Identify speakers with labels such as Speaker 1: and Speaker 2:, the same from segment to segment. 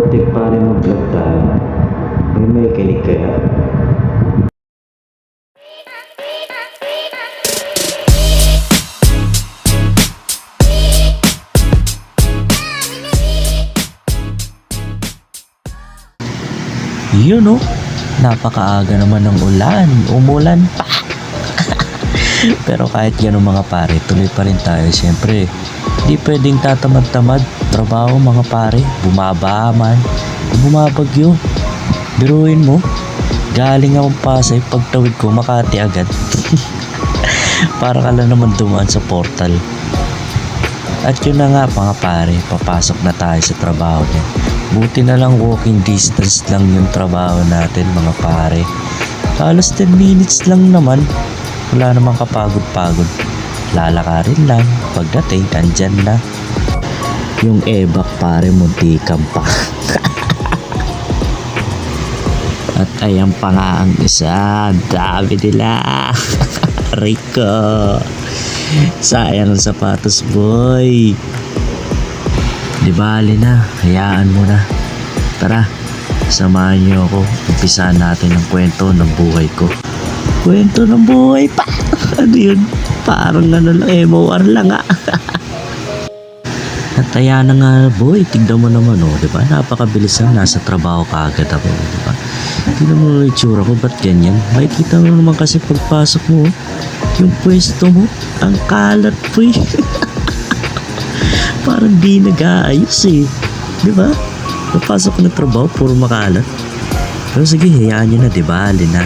Speaker 1: birthday pare mag-vlog tayo. May kinig kaya?
Speaker 2: Yun oh, napakaaga naman ng ulan, umulan pa. Pero kahit gano'n mga pare, tuloy pa rin tayo. Siyempre, di pwedeng tatamad-tamad. Trabaho mga pare, bumaba man, bumabagyo. Biruin mo, galing akong Pasay, pagtawid ko Makati agad. Para ka lang naman dumaan sa portal. At yun na nga mga pare, papasok na tayo sa trabaho niya. Buti na lang walking distance lang yung trabaho natin mga pare. Halos 10 minutes lang naman. Wala namang kapagod-pagod. Lalakarin lang. Pagdating, andyan na. Yung ebak pare, muntikan pa. At ayan pa nga ang isa. Dami nila. Rico. Sayang ang sapatos boy. Di bali na, hayaan mo na. Tara, samahan niyo ako. Umpisahan natin ang kwento ng buhay ko. Kwento ng buhay pa. Ano yun? Parang ano lang, MOR lang ah. At ayan na nga boy, tignan mo naman oh, di ba? Napakabilis lang, nasa trabaho ka agad ako, di ba? Tignan mo yung itsura ko, ba't ganyan? Makikita mo naman kasi pagpasok mo, yung pwesto mo, ang kalat po eh. Parang di nag-aayos eh. Di ba? Napasok na trabaho, puro makalat. Pero sige, hayaan nyo na, di ba? Alin na.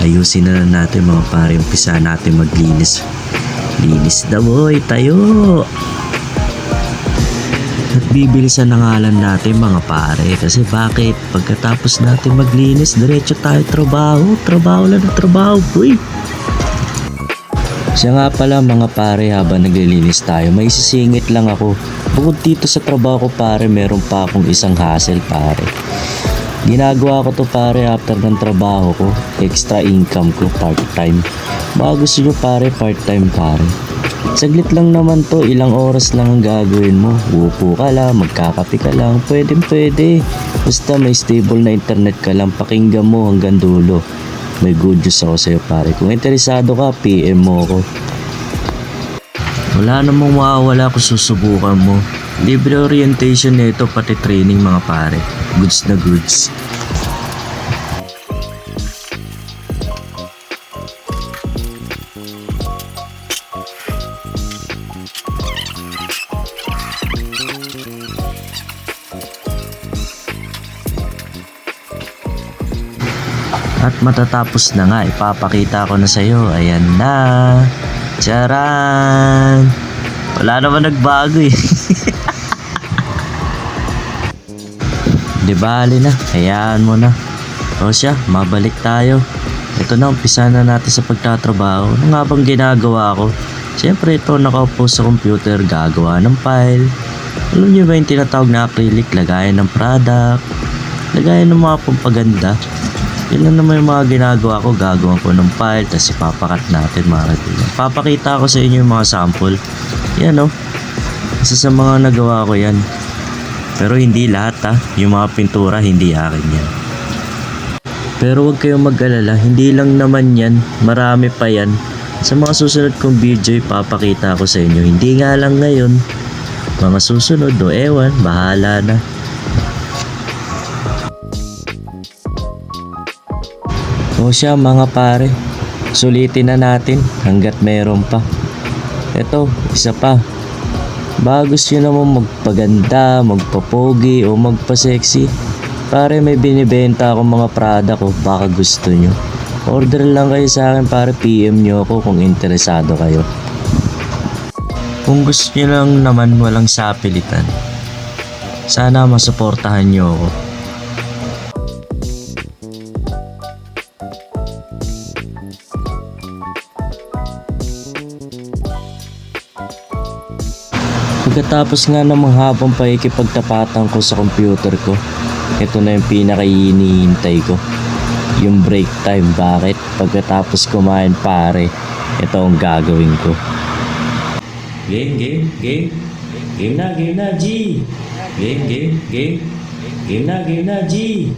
Speaker 2: Ayusin na natin mga pare, umpisa natin maglinis. Linis na boy, tayo! At bibilisan na ngalan natin mga pare. Kasi bakit? Pagkatapos natin maglinis, diretso tayo trabaho. Trabaho lang na trabaho, boy. Siya nga pala mga pare, habang naglilinis tayo, may sisingit lang ako. Bukod dito sa trabaho ko pare, meron pa akong isang hassle pare. Ginagawa ko to pare after ng trabaho ko. Extra income ko, part-time. Baka gusto nyo pare, part-time pare. Saglit lang naman to, ilang oras lang ang gagawin mo. Upo ka lang, magkakape ka lang, pwede. Basta may stable na internet ka lang, pakinggan mo hanggang dulo. May good news ako sa'yo pare. Kung interesado ka, PM mo ako. Wala namang mawawala kung susubukan mo. Libre orientation nito, pati training mga pare. Goods na goods. At matatapos na nga, ipapakita ko na sa'yo. Ayan na. Charan! Wala naman nagbago eh. Di bali na, hayaan mo na. O siya, mabalik tayo. Ito na, umpisa na natin sa pagtatrabaho. Ano nga bang ginagawa ko? Siyempre ito, nakaupo sa computer, gagawa ng file. Alam niyo ba yung tinatawag na acrylic? Lagayan ng product, lagayan ng mga pampaganda. Yun lang naman yung mga ginagawa ko. Gagawa ko ng file, tapos ipapakat natin mga kaibigan. Papakita ko sa inyo yung mga sample. Yan o. Isa sa mga nagawa ko yan. Pero hindi lahat ha. Yung mga pintura, hindi akin yan. Pero huwag kayong mag-alala. Hindi lang naman yan. Marami pa yan. Sa mga susunod kong video, ipapakita ko sa inyo. Hindi nga lang ngayon. Mga susunod o ewan, bahala na. O siya mga pare, sulitin na natin hanggat meron pa. Eto, isa pa. Baka gusto nyo naman magpaganda, magpapogi o magpa-sexy. Pare, may binibenta akong mga product ko, baka gusto nyo. Order lang kayo sa akin pare, PM nyo ako kung interesado kayo. Kung gusto nyo lang naman walang sapilitan, sana masuportahan nyo ako. Pagkatapos nga ng mahabang pakikipagtapatan ko sa computer ko, ito na yung pinaka-hinihintay ko. Yung break time. Bakit? Pagkatapos kumain pare, ito ang gagawin ko. Game na, G! Game Game na, G!